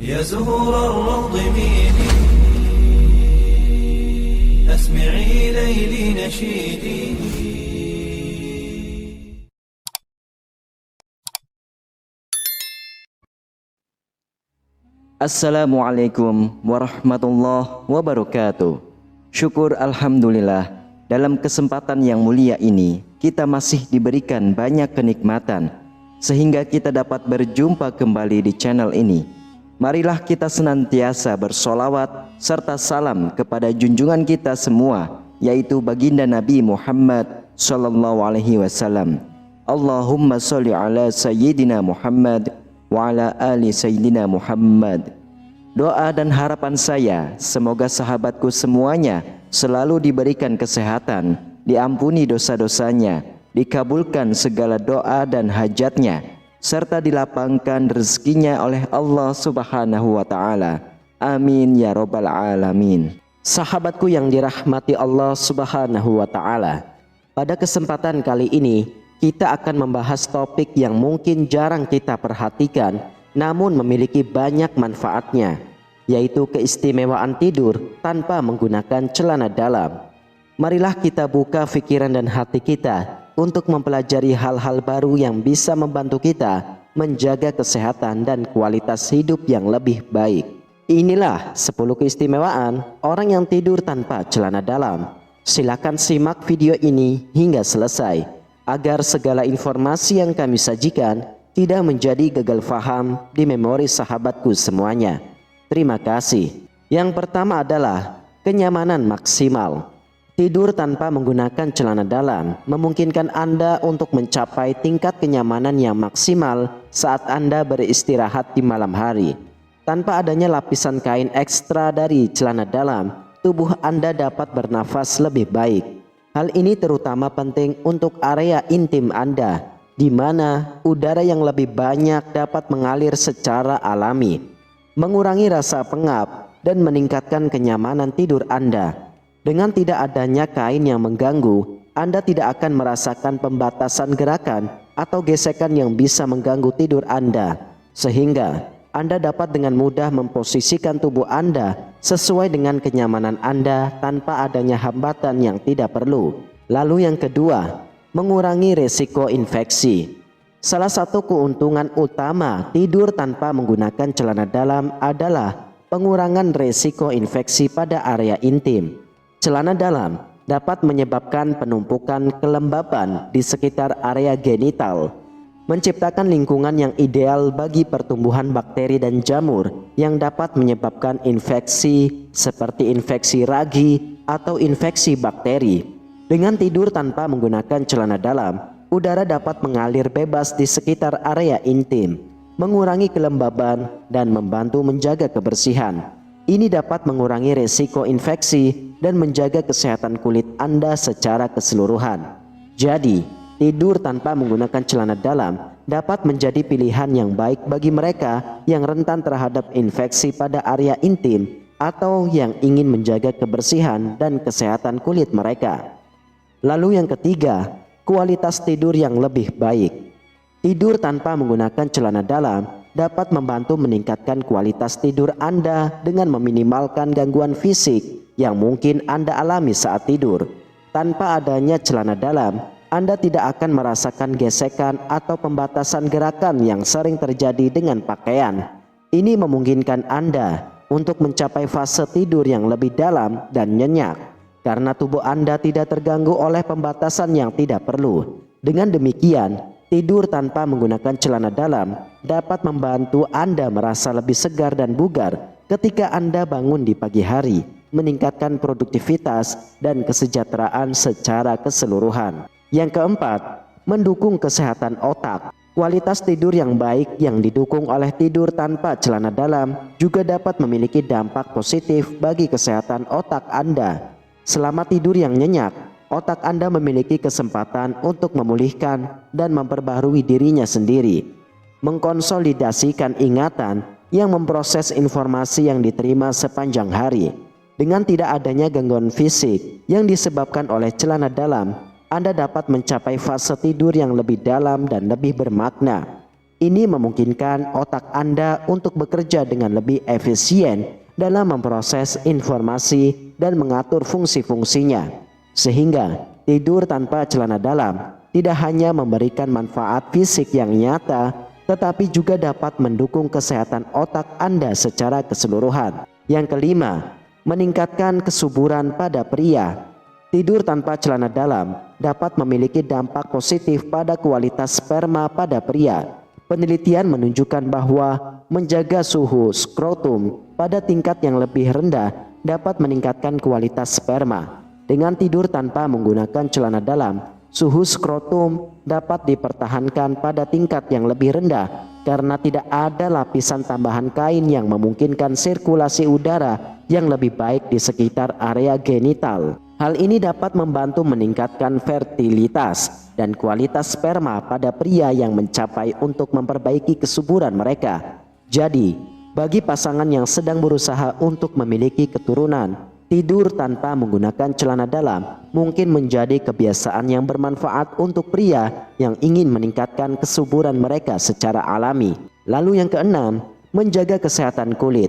يا زهور الروض ميدي أسمعي ليلي نشيدي. Assalamualaikum warahmatullahi wabarakatuh. Syukur alhamdulillah, dalam kesempatan yang mulia ini kita masih diberikan banyak kenikmatan sehingga kita dapat berjumpa kembali di channel ini. Marilah kita senantiasa bersolawat serta salam kepada junjungan kita semua, yaitu baginda Nabi Muhammad sallallahu alaihi wasallam. Allahumma sholli ala sayyidina Muhammad wa ala ali sayyidina Muhammad. Doa dan harapan saya semoga sahabatku semuanya selalu diberikan kesehatan, diampuni dosa-dosanya, dikabulkan segala doa dan hajatnya, serta dilapangkan rezekinya oleh Allah Subhanahu wa Ta'ala. Amin ya Rabbal Alamin. Sahabatku yang dirahmati Allah Subhanahu wa Ta'ala, pada kesempatan kali ini kita akan membahas topik yang mungkin jarang kita perhatikan namun memiliki banyak manfaatnya, yaitu keistimewaan tidur tanpa menggunakan celana dalam. Marilah kita buka pikiran dan hati kita untuk mempelajari hal-hal baru yang bisa membantu kita menjaga kesehatan dan kualitas hidup yang lebih baik. Inilah 10 keistimewaan orang yang tidur tanpa celana dalam. Silakan simak video ini hingga selesai agar segala informasi yang kami sajikan tidak menjadi gagal faham di memori sahabatku semuanya. Terima kasih. Yang pertama adalah kenyamanan maksimal. Tidur tanpa menggunakan celana dalam memungkinkan Anda untuk mencapai tingkat kenyamanan yang maksimal saat Anda beristirahat di malam hari. Tanpa adanya lapisan kain ekstra dari celana dalam, tubuh Anda dapat bernafas lebih baik. Hal ini terutama penting untuk area intim Anda, di mana udara yang lebih banyak dapat mengalir secara alami, mengurangi rasa pengap dan meningkatkan kenyamanan tidur Anda. Dengan tidak adanya kain yang mengganggu, Anda tidak akan merasakan pembatasan gerakan atau gesekan yang bisa mengganggu tidur Anda, sehingga Anda dapat dengan mudah memposisikan tubuh Anda sesuai dengan kenyamanan Anda tanpa adanya hambatan yang tidak perlu. Lalu yang kedua, mengurangi resiko infeksi. Salah satu keuntungan utama tidur tanpa menggunakan celana dalam adalah pengurangan resiko infeksi pada area intim. Celana dalam dapat menyebabkan penumpukan kelembaban di sekitar area genital, menciptakan lingkungan yang ideal bagi pertumbuhan bakteri dan jamur yang dapat menyebabkan infeksi seperti infeksi ragi atau infeksi bakteri. Dengan tidur tanpa menggunakan celana dalam, udara dapat mengalir bebas di sekitar area intim, mengurangi kelembaban dan membantu menjaga kebersihan. Ini dapat mengurangi resiko infeksi dan menjaga kesehatan kulit Anda secara keseluruhan. Jadi, tidur tanpa menggunakan celana dalam dapat menjadi pilihan yang baik bagi mereka yang rentan terhadap infeksi pada area intim atau yang ingin menjaga kebersihan dan kesehatan kulit mereka. Lalu yang ketiga, kualitas tidur yang lebih baik. Tidur tanpa menggunakan celana dalam dapat membantu meningkatkan kualitas tidur Anda dengan meminimalkan gangguan fisik yang mungkin Anda alami saat tidur. Tanpa adanya celana dalam, Anda tidak akan merasakan gesekan atau pembatasan gerakan yang sering terjadi dengan pakaian. Ini memungkinkan Anda untuk mencapai fase tidur yang lebih dalam dan nyenyak, karena tubuh Anda tidak terganggu oleh pembatasan yang tidak perlu. Dengan demikian, tidur tanpa menggunakan celana dalam dapat membantu Anda merasa lebih segar dan bugar ketika Anda bangun di pagi hari, meningkatkan produktivitas dan kesejahteraan secara keseluruhan. Yang keempat, mendukung kesehatan otak. Kualitas tidur yang baik yang didukung oleh tidur tanpa celana dalam juga dapat memiliki dampak positif bagi kesehatan otak Anda. Selama tidur yang nyenyak, otak Anda memiliki kesempatan untuk memulihkan dan memperbaharui dirinya sendiri, mengkonsolidasikan ingatan yang memproses informasi yang diterima sepanjang hari. Dengan tidak adanya gangguan fisik yang disebabkan oleh celana dalam, Anda dapat mencapai fase tidur yang lebih dalam dan lebih bermakna. Ini memungkinkan otak Anda untuk bekerja dengan lebih efisien dalam memproses informasi dan mengatur fungsi-fungsinya. Sehingga tidur tanpa celana dalam tidak hanya memberikan manfaat fisik yang nyata, tetapi juga dapat mendukung kesehatan otak Anda secara keseluruhan. Yang kelima, meningkatkan kesuburan pada pria. Tidur tanpa celana dalam dapat memiliki dampak positif pada kualitas sperma pada pria. Penelitian menunjukkan bahwa menjaga suhu skrotum pada tingkat yang lebih rendah dapat meningkatkan kualitas sperma. Dengan tidur tanpa menggunakan celana dalam, suhu skrotum dapat dipertahankan pada tingkat yang lebih rendah karena tidak ada lapisan tambahan kain yang memungkinkan sirkulasi udara yang lebih baik di sekitar area genital. Hal ini dapat membantu meningkatkan fertilitas dan kualitas sperma pada pria yang mencapai untuk memperbaiki kesuburan mereka. Jadi, bagi pasangan yang sedang berusaha untuk memiliki keturunan, tidur tanpa menggunakan celana dalam mungkin menjadi kebiasaan yang bermanfaat untuk pria yang ingin meningkatkan kesuburan mereka secara alami. Lalu yang keenam, menjaga kesehatan kulit.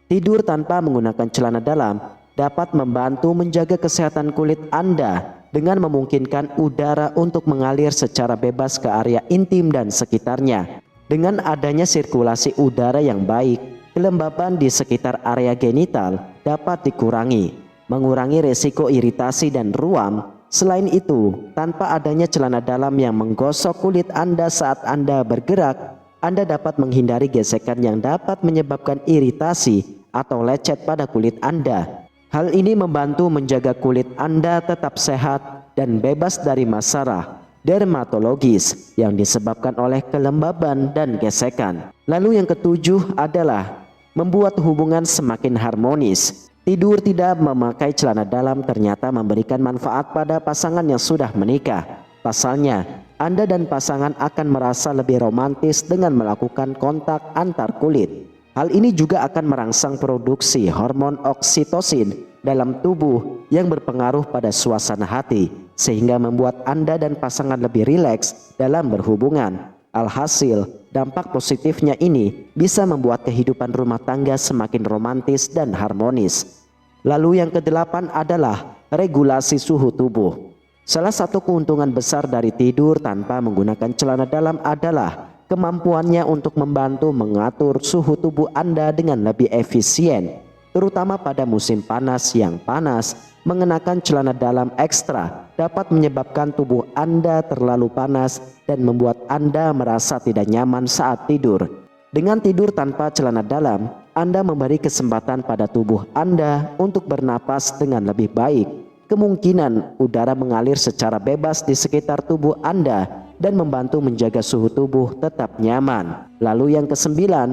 Tidur tanpa menggunakan celana dalam dapat membantu menjaga kesehatan kulit Anda dengan memungkinkan udara untuk mengalir secara bebas ke area intim dan sekitarnya. Dengan adanya sirkulasi udara yang baik, kelembaban di sekitar area genital dapat dikurangi, mengurangi resiko iritasi dan ruam. Selain itu, tanpa adanya celana dalam yang menggosok kulit Anda saat Anda bergerak, Anda dapat menghindari gesekan yang dapat menyebabkan iritasi atau lecet pada kulit Anda. Hal ini membantu menjaga kulit Anda tetap sehat dan bebas dari masalah dermatologis yang disebabkan oleh kelembaban dan gesekan. Lalu yang ketujuh adalah membuat hubungan semakin harmonis. Tidur tidak memakai celana dalam ternyata memberikan manfaat pada pasangan yang sudah menikah. Pasalnya, Anda dan pasangan akan merasa lebih romantis dengan melakukan kontak antar kulit. Hal ini juga akan merangsang produksi hormon oksitosin dalam tubuh yang berpengaruh pada suasana hati, sehingga membuat Anda dan pasangan lebih rileks dalam berhubungan. Alhasil, dampak positifnya ini bisa membuat kehidupan rumah tangga semakin romantis dan harmonis. Lalu yang kedelapan adalah regulasi suhu tubuh. Salah satu keuntungan besar dari tidur tanpa menggunakan celana dalam adalah kemampuannya untuk membantu mengatur suhu tubuh Anda dengan lebih efisien, terutama pada musim panas yang panas. Mengenakan celana dalam ekstra dapat menyebabkan tubuh Anda terlalu panas dan membuat Anda merasa tidak nyaman saat tidur. Dengan tidur tanpa celana dalam, Anda memberi kesempatan pada tubuh Anda untuk bernapas dengan lebih baik. Kemungkinan udara mengalir secara bebas di sekitar tubuh Anda dan membantu menjaga suhu tubuh tetap nyaman. Lalu yang kesembilan,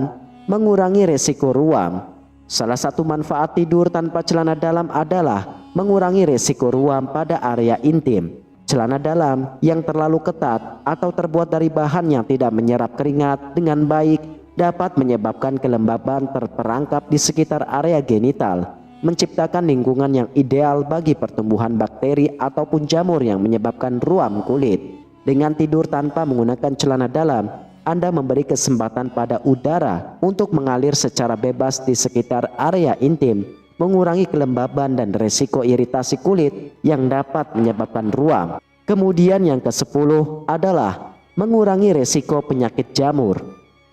mengurangi resiko ruam. Salah satu manfaat tidur tanpa celana dalam adalah mengurangi resiko ruam pada area intim. Celana dalam yang terlalu ketat atau terbuat dari bahan yang tidak menyerap keringat dengan baik dapat menyebabkan kelembaban terperangkap di sekitar area genital, menciptakan lingkungan yang ideal bagi pertumbuhan bakteri ataupun jamur yang menyebabkan ruam kulit. Dengan tidur tanpa menggunakan celana dalam, Anda memberi kesempatan pada udara untuk mengalir secara bebas di sekitar area intim, mengurangi kelembaban dan resiko iritasi kulit yang dapat menyebabkan ruam. Kemudian yang ke-10 adalah mengurangi resiko penyakit jamur.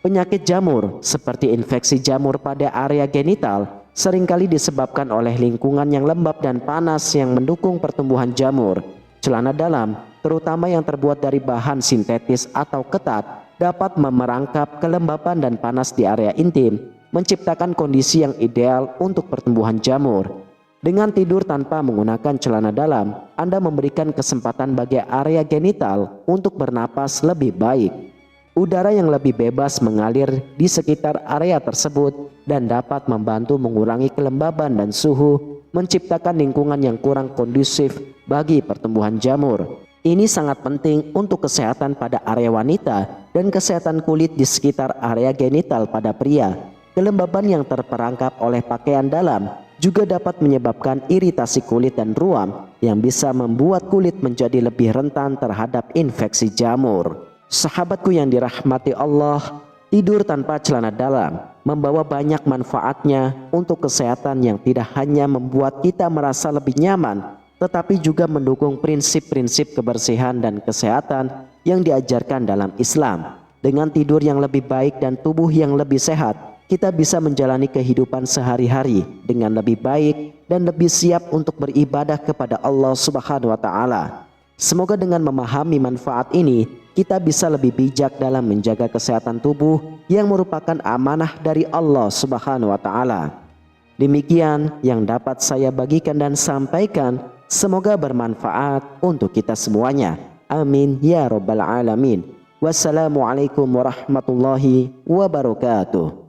Penyakit jamur seperti infeksi jamur pada area genital seringkali disebabkan oleh lingkungan yang lembab dan panas yang mendukung pertumbuhan jamur. Celana dalam, terutama yang terbuat dari bahan sintetis atau ketat, dapat memerangkap kelembapan dan panas di area intim, menciptakan kondisi yang ideal untuk pertumbuhan jamur. Dengan tidur tanpa menggunakan celana dalam, Anda memberikan kesempatan bagi area genital untuk bernapas lebih baik. Udara yang lebih bebas mengalir di sekitar area tersebut dan dapat membantu mengurangi kelembaban dan suhu, menciptakan lingkungan yang kurang kondusif bagi pertumbuhan jamur. Ini sangat penting untuk kesehatan pada area wanita dan kesehatan kulit di sekitar area genital pada pria. Kelembaban yang terperangkap oleh pakaian dalam juga dapat menyebabkan iritasi kulit dan ruam yang bisa membuat kulit menjadi lebih rentan terhadap infeksi jamur. Sahabatku yang dirahmati Allah, tidur tanpa celana dalam membawa banyak manfaatnya untuk kesehatan yang tidak hanya membuat kita merasa lebih nyaman, tetapi juga mendukung prinsip-prinsip kebersihan dan kesehatan yang diajarkan dalam Islam. Dengan tidur yang lebih baik dan tubuh yang lebih sehat, kita bisa menjalani kehidupan sehari-hari dengan lebih baik dan lebih siap untuk beribadah kepada Allah Subhanahu wa taala. Semoga dengan memahami manfaat ini, kita bisa lebih bijak dalam menjaga kesehatan tubuh yang merupakan amanah dari Allah Subhanahu wa taala. Demikian yang dapat saya bagikan dan sampaikan. Semoga bermanfaat untuk kita semuanya. Amin ya rabbal alamin. Wassalamualaikum warahmatullahi wabarakatuh.